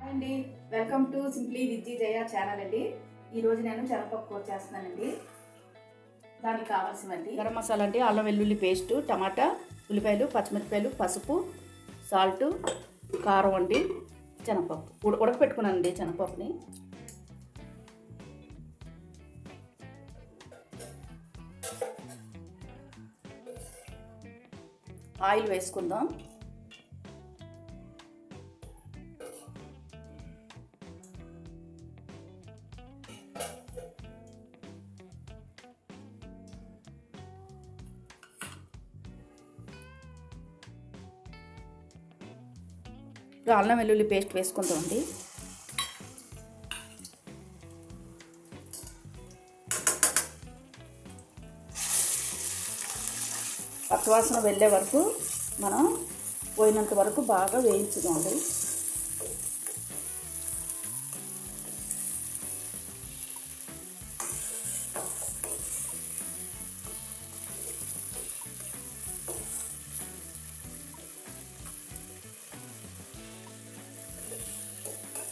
అండి, welcome to simply with Jaya channel అండి. ఈరోజు నేను శనగపప్పు కూర చేస్తున్నానండి. దానికి కావాల్సినవి గరం మసాలా అండి, అల్లం వెల్లుల్లి పేస్టు, టమాటా, ఉల్లిపాయలు, పచ్చిమిరపకాయలు, పసుపు, సాల్ట్, కారం అండి, శనగపప్పు ఉడకపెట్టుకున్నానండి. శనగపప్పుని ఆయిల్ వేసుకుందాం. అల్లం వెల్లుల్లి పేస్ట్ వేసుకుంటామండి. పచ్చవాసన వెళ్ళే వరకు మనం పోయినంత వరకు బాగా వేయించుకోండి.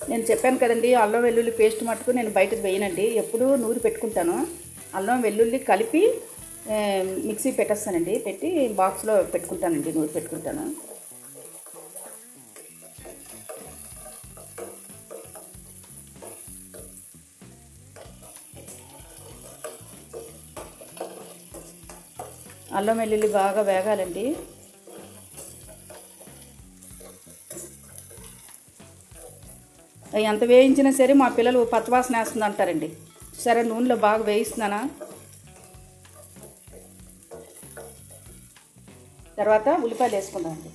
నేను చెప్పాను కదండి, అల్లం వెల్లుల్లి పేస్ట్ మట్టుకు నేను బయటకు వేయనండి, ఎప్పుడూ నూరి పెట్టుకుంటాను. అల్లం వెల్లుల్లి కలిపి మిక్సీ పెట్టేస్తానండి, పెట్టి బాక్స్లో పెట్టుకుంటానండి, నూరి పెట్టుకుంటాను. అల్లం వెల్లుల్లి బాగా వేగాలండి. ఎంత వేయించినా సరే మా పిల్లలు పచ్చవాసన వేస్తుంది అంటారండి. సరే, నూనెలో బాగా వేయిస్తున్నానా. తర్వాత ఉల్లిపాయలు వేసుకుందామండి.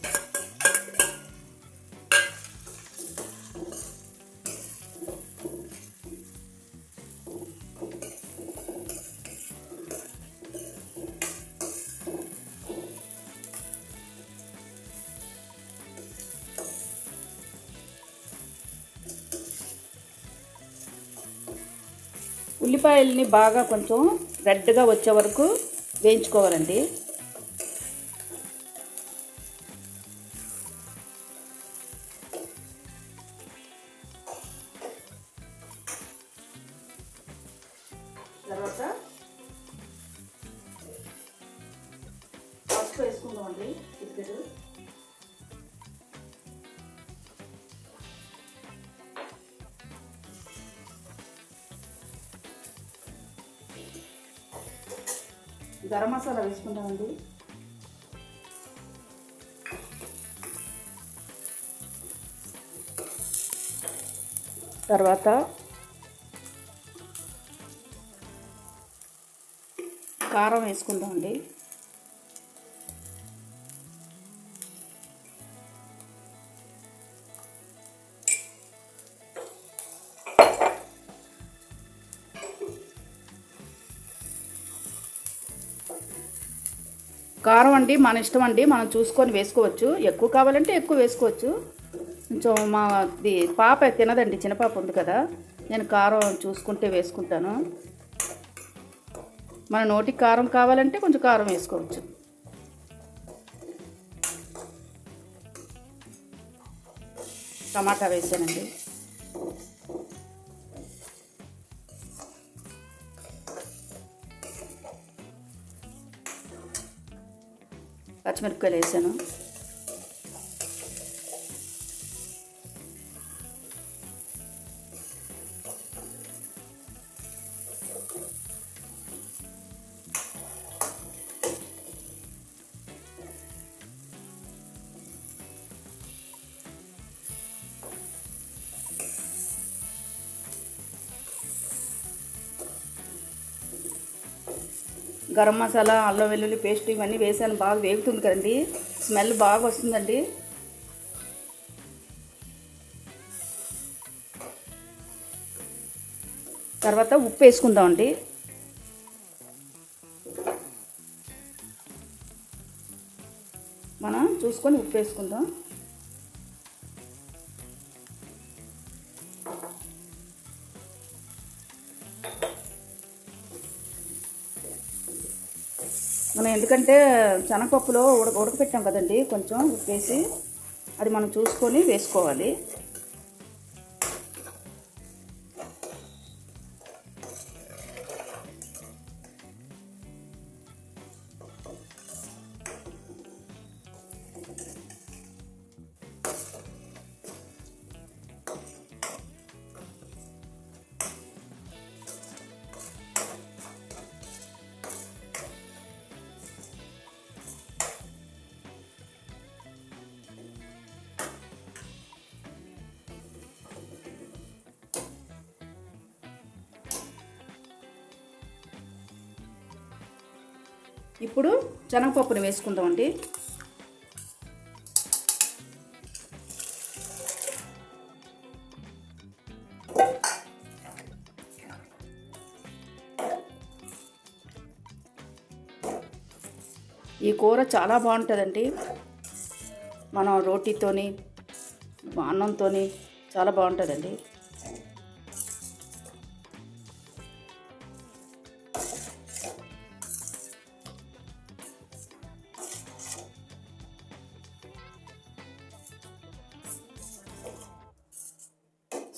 ఉల్లిపాయలని బాగా కొంచెం రెడ్గా వచ్చే వరకు వేయించుకోవాలండి. తర్వాత పసుపు వేసుకుందామండి, చిటికెడు. గరం మసాలా వేసుకుంటామండి. తర్వాత కారం వేసుకుంటామండి. కారం అండి మన ఇష్టం అండి, మనం చూసుకొని వేసుకోవచ్చు. ఎక్కువ కావాలంటే ఎక్కువ వేసుకోవచ్చు. కొంచెం మాది పాప తినదండి, చిన్న పాప ఉంది కదా, నేను కారం చూసుకుంటే వేసుకుంటాను. మన నోటికి కారం కావాలంటే కొంచెం కారం వేసుకోవచ్చు. టమాటా వేసానండి. పచ్చిమిరపకాయలు వేసాను. గరం మసాలా, అల్లం వెల్లుల్లి పేస్ట్ ఇవన్నీ వేసాను. బాగా వేగుతుంది కదండి, స్మెల్ బాగా వస్తుందండి. తర్వాత ఉప్పు వేసుకుందామండి. మనం చూసుకొని ఉప్పు వేసుకుందాం. మనం ఎందుకంటే శనగపప్పులో ఉడకపెట్టాం కదండి, కొంచెం ఉప్పేసి అది మనం చూసుకొని వేసుకోవాలి. ఇప్పుడు శనగపప్పుని వేసుకుందామండి. ఈ కూర చాలా బాగుంటుందండి. మనం రోటీతోని అన్నంతోని చాలా బాగుంటుందండి.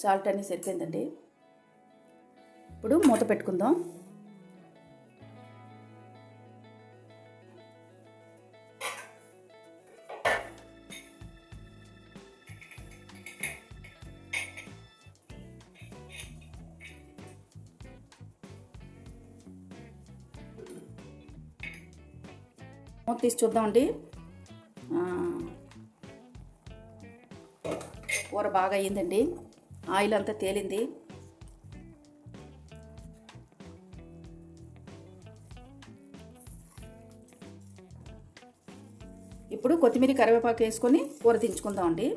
సాల్ట్ అన్నీ సరిపోయిందండి. ఇప్పుడు మూత పెట్టుకుందాం. మూత తీసి చూద్దామండి. కూర బాగా అయ్యిందండి. ఆయిల్ అంతా తేలింది. ఇప్పుడు కొత్తిమీర కరివేపాకు వేసుకొని కూర దించుకుందామండి.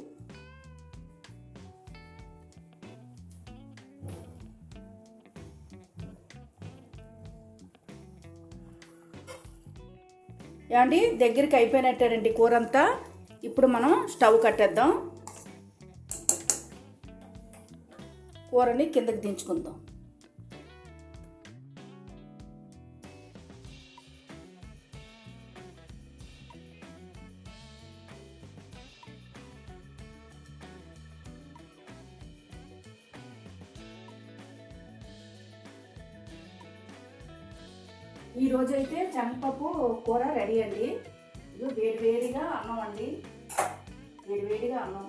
ఏమండి దగ్గరికి అయిపోయినట్టేనండి కూర అంతా. ఇప్పుడు మనం స్టవ్ కట్టేద్దాం. కూరని కిందకి దించుకుందాం. ఈరోజైతే శనగపప్పు కూర రెడీ అండి. ఇది వేడివేడిగా అన్నం అండి. వేడివేడిగా అన్నం.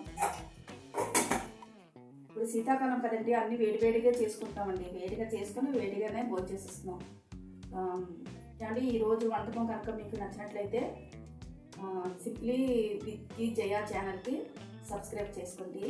ఇప్పుడు శీతాకాలం కదండి, అన్నీ వేడివేడిగా చేసుకుంటామండి. వేడిగా చేసుకుని వేడిగానే భోంచేసేస్తున్నాం. అండి ఈరోజు వంటకం కనుక మీకు నచ్చినట్లయితే సింప్లీ విత్ జయ ఛానల్కి సబ్స్క్రైబ్ చేసుకోండి.